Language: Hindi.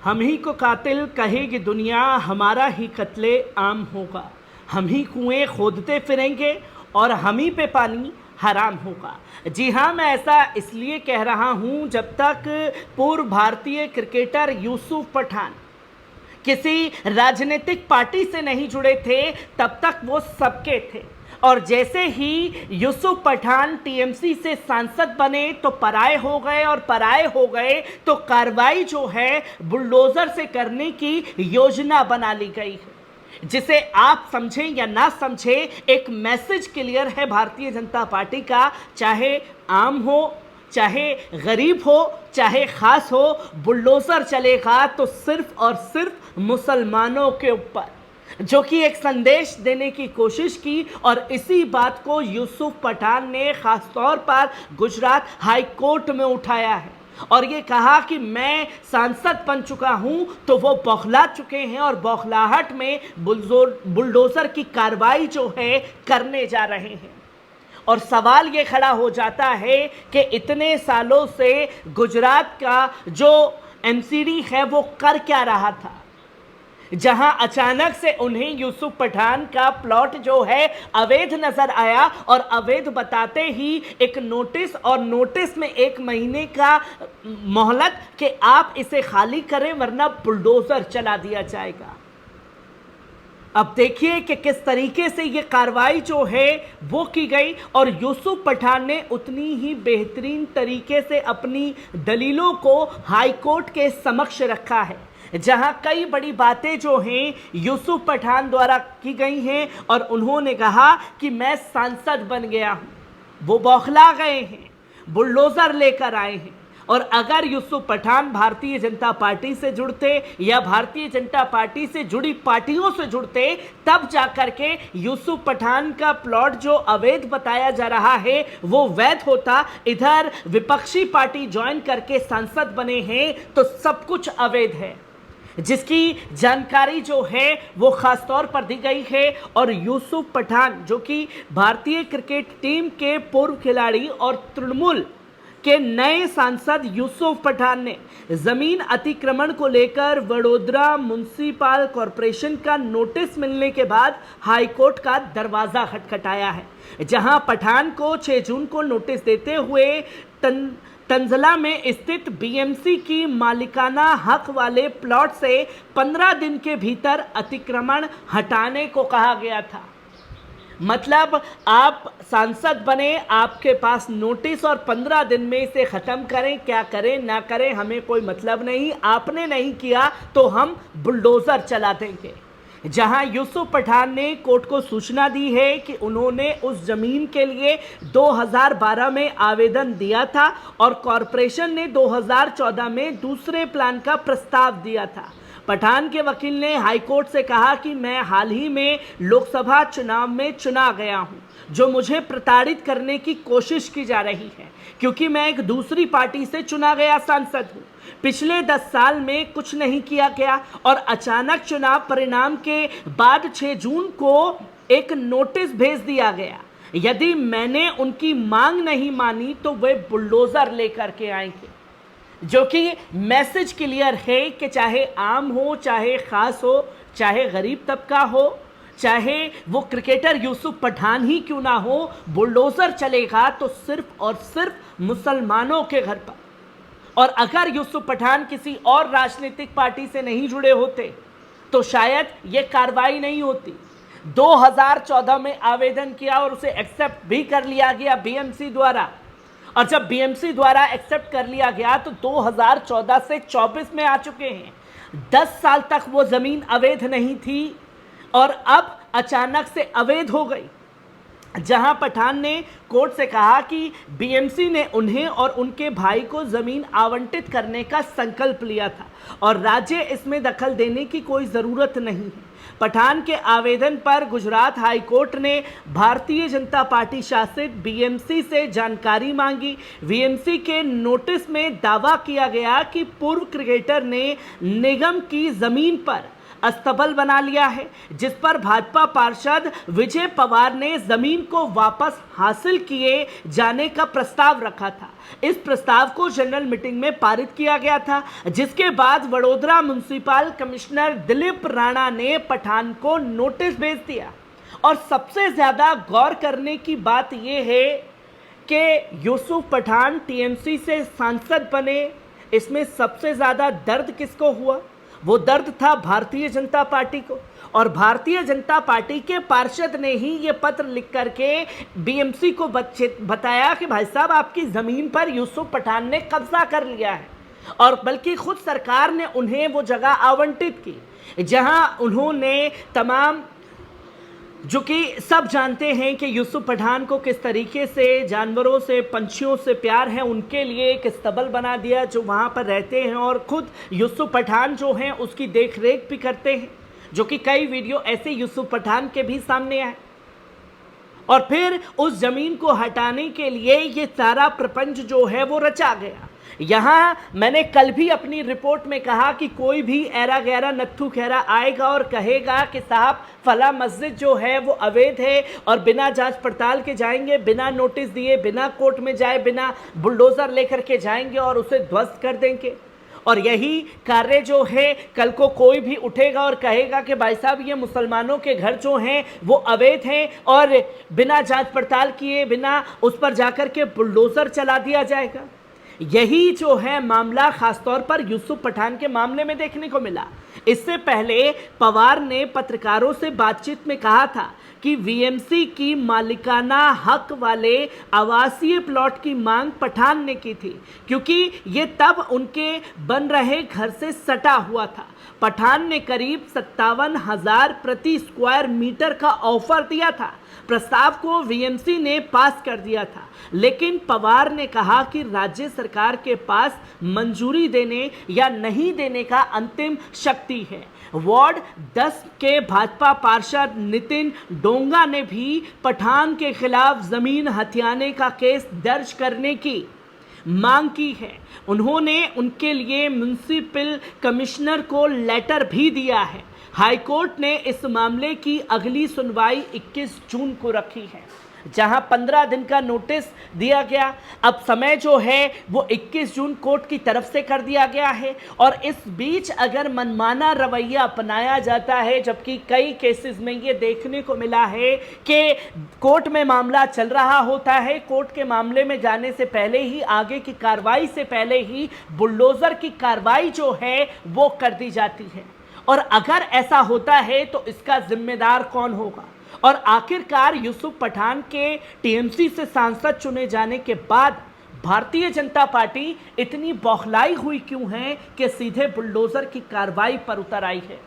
हम ही को कातिल कहेगी दुनिया, हमारा ही कत्ले आम होगा। हम ही कुएं खोदते फिरेंगे और हम ही पे पानी हराम होगा। जी हाँ, मैं ऐसा इसलिए कह रहा हूँ, जब तक पूर्व भारतीय क्रिकेटर यूसुफ पठान किसी राजनीतिक पार्टी से नहीं जुड़े थे, तब तक वो सबके थे। और जैसे ही यूसुफ पठान टीएमसी से सांसद बने तो पराये हो गए, और पराये हो गए तो कार्रवाई जो है बुलडोजर से करने की योजना बना ली गई है। जिसे आप समझें या ना समझें, एक मैसेज क्लियर है भारतीय जनता पार्टी का, चाहे आम हो, चाहे गरीब हो, चाहे खास हो, बुलडोजर चलेगा तो सिर्फ और सिर्फ मुसलमानों के ऊपर, जो कि एक संदेश देने की कोशिश की। और इसी बात को यूसुफ पठान ने खास तौर पर गुजरात हाई कोर्ट में उठाया है और ये कहा कि मैं सांसद बन चुका हूं, तो वो बौखला चुके हैं और बौखलाहट में बुलडोजर की कार्रवाई जो है करने जा रहे हैं। और सवाल ये खड़ा हो जाता है कि इतने सालों से गुजरात का जो एमसीडी है वो कर क्या रहा था, जहां अचानक से उन्हें यूसुफ पठान का प्लॉट जो है अवैध नजर आया, और अवैध बताते ही एक नोटिस, और नोटिस में 1 महीने का मोहलत कि आप इसे खाली करें वरना बुलडोजर चला दिया जाएगा। अब देखिए कि किस तरीके से ये कार्रवाई जो है वो की गई, और यूसुफ पठान ने उतनी ही बेहतरीन तरीके से अपनी दलीलों को हाई कोर्ट के समक्ष रखा है, जहां कई बड़ी बातें जो हैं यूसुफ पठान द्वारा की गई हैं। और उन्होंने कहा कि मैं सांसद बन गया हूं, वो बौखला गए हैं, बुलडोजर लेकर आए हैं। और अगर यूसुफ पठान भारतीय जनता पार्टी से जुड़ते या भारतीय जनता पार्टी से जुड़ी पार्टियों से जुड़ते, तब जाकर के यूसुफ पठान का प्लॉट जो अवैध बताया जा रहा है वो वैध होता। इधर विपक्षी पार्टी ज्वाइन करके सांसद बने हैं तो सब कुछ अवैध है, जिसकी जानकारी जो है वो खास तौर पर दी गई है। और यूसुफ पठान, जो कि भारतीय क्रिकेट टीम के पूर्व खिलाड़ी और तृणमूल के नए सांसद यूसुफ पठान ने जमीन अतिक्रमण को लेकर वडोदरा म्युनिसिपल कॉरपोरेशन का नोटिस मिलने के बाद हाईकोर्ट का दरवाजा खटखटाया है, जहां पठान को 6 जून को नोटिस देते हुए तंजला में स्थित बीएमसी की मालिकाना हक वाले प्लॉट से 15 दिन के भीतर अतिक्रमण हटाने को कहा गया था। मतलब आप सांसद बने, आपके पास नोटिस, और 15 दिन में इसे ख़त्म करें, क्या करें ना करें हमें कोई मतलब नहीं, आपने नहीं किया तो हम बुलडोज़र चला देंगे। जहां यूसुफ पठान ने कोर्ट को सूचना दी है कि उन्होंने उस ज़मीन के लिए 2012 में आवेदन दिया था और कॉरपोरेशन ने 2014 में दूसरे प्लान का प्रस्ताव दिया था। पठान के वकील ने हाईकोर्ट से कहा कि मैं हाल ही में लोकसभा चुनाव में चुना गया हूं, जो मुझे प्रताड़ित करने की कोशिश की जा रही है, क्योंकि मैं एक दूसरी पार्टी से चुना गया सांसद हूं। पिछले 10 साल में कुछ नहीं किया गया और अचानक चुनाव परिणाम के बाद 6 जून को एक नोटिस भेज दिया गया। यदि मैंने उनकी मांग नहीं मानी तो वे बुलडोजर लेकर के आएंगे, जो कि मैसेज क्लियर है कि चाहे आम हो, चाहे खास हो, चाहे गरीब तबका हो, चाहे वो क्रिकेटर यूसुफ पठान ही क्यों ना हो, बुलडोजर चलेगा तो सिर्फ और सिर्फ मुसलमानों के घर पर। और अगर यूसुफ पठान किसी और राजनीतिक पार्टी से नहीं जुड़े होते तो शायद ये कार्रवाई नहीं होती। 2014 में आवेदन किया और उसे एक्सेप्ट भी कर लिया गया बीएमसी द्वारा, और जब बीएमसी द्वारा एक्सेप्ट कर लिया गया तो 2014 से 24 में आ चुके हैं। 10 साल तक वो ज़मीन अवैध नहीं थी और अब अचानक से अवैध हो गई, जहां पठान ने कोर्ट से कहा कि बीएमसी ने उन्हें और उनके भाई को ज़मीन आवंटित करने का संकल्प लिया था और राज्य इसमें दखल देने की कोई ज़रूरत नहीं है। पठान के आवेदन पर गुजरात हाई कोर्ट ने भारतीय जनता पार्टी शासित बीएमसी से जानकारी मांगी। बीएमसी के नोटिस में दावा किया गया कि पूर्व क्रिकेटर ने निगम की ज़मीन पर अस्तबल बना लिया है, जिस पर भाजपा पार्षद विजय पवार ने जमीन को वापस हासिल किए जाने का प्रस्ताव रखा था। इस प्रस्ताव को जनरल मीटिंग में पारित किया गया था, जिसके बाद वडोदरा म्युनिसिपल कमिश्नर दिलीप राणा ने पठान को नोटिस भेज दिया। और सबसे ज्यादा गौर करने की बात यह है कि यूसुफ पठान टीएमसी से सांसद बने। इसमें सबसे ज्यादा दर्द किसको हुआ? वो दर्द था भारतीय जनता पार्टी को, और भारतीय जनता पार्टी के पार्षद ने ही ये पत्र लिख करके बीएमसी को बताया कि भाई साहब आपकी जमीन पर यूसुफ पठान ने कब्जा कर लिया है, और बल्कि खुद सरकार ने उन्हें वो जगह आवंटित की जहां उन्होंने तमाम, जो कि सब जानते हैं कि यूसुफ पठान को किस तरीके से जानवरों से, पंछियों से प्यार है, उनके लिए एक स्तबल बना दिया जो वहाँ पर रहते हैं, और खुद यूसुफ पठान जो हैं उसकी देख रेख भी करते हैं, जो कि कई वीडियो ऐसे यूसुफ पठान के भी सामने आए। और फिर उस जमीन को हटाने के लिए ये सारा प्रपंच जो है वो रचा गया। यहाँ मैंने कल भी अपनी रिपोर्ट में कहा कि कोई भी ऐरा गैरा नत्थू खैरा आएगा और कहेगा कि साहब फला मस्जिद जो है वो अवैध है, और बिना जांच पड़ताल के जाएंगे, बिना नोटिस दिए, बिना कोर्ट में जाए, बिना बुलडोजर लेकर के जाएंगे और उसे ध्वस्त कर देंगे। और यही कार्य जो है कल को कोई भी उठेगा और कहेगा कि भाई साहब ये मुसलमानों के घर जो हैं वो अवैध हैं, और बिना जांच पड़ताल किए, बिना उस पर जाकर के बुलडोजर चला दिया जाएगा। यही जो है मामला खासतौर पर यूसुफ पठान के मामले में देखने को मिला। इससे पहले पवार ने पत्रकारों से बातचीत में कहा था कि वीएमसी की मालिकाना हक वाले आवासीय प्लॉट की मांग पठान ने की थी, क्योंकि ये तब उनके बन रहे घर से सटा हुआ था। पठान ने करीब 57,000 प्रति स्क्वायर मीटर का ऑफर दिया था। प्रस्ताव को वीएमसी ने पास कर दिया था, लेकिन पवार ने कहा कि राज्य सरकार के पास मंजूरी देने या नहीं देने का अंतिम शक्ति है। वार्ड 10 के भाजपा पार्षद नितिन डोंगा ने भी पठान के खिलाफ जमीन हथियाने का केस दर्ज करने की मांग की है। उन्होंने उनके लिए म्युनिसिपल कमिश्नर को लेटर भी दिया है। हाईकोर्ट ने इस मामले की अगली सुनवाई 21 जून को रखी है, जहां 15 दिन का नोटिस दिया गया। अब समय जो है वो 21 जून कोर्ट की तरफ से कर दिया गया है, और इस बीच अगर मनमाना रवैया अपनाया जाता है, जबकि कई केसेस में ये देखने को मिला है कि कोर्ट में मामला चल रहा होता है, कोर्ट के मामले में जाने से पहले ही, आगे की कार्रवाई से पहले ही बुलडोजर की कार्रवाई जो है वो कर दी जाती है। और अगर ऐसा होता है तो इसका जिम्मेदार कौन होगा? और आखिरकार यूसुफ पठान के टीएमसी से सांसद चुने जाने के बाद भारतीय जनता पार्टी इतनी बौखलाई हुई क्यों है कि सीधे बुलडोजर की कार्रवाई पर उतर आई है?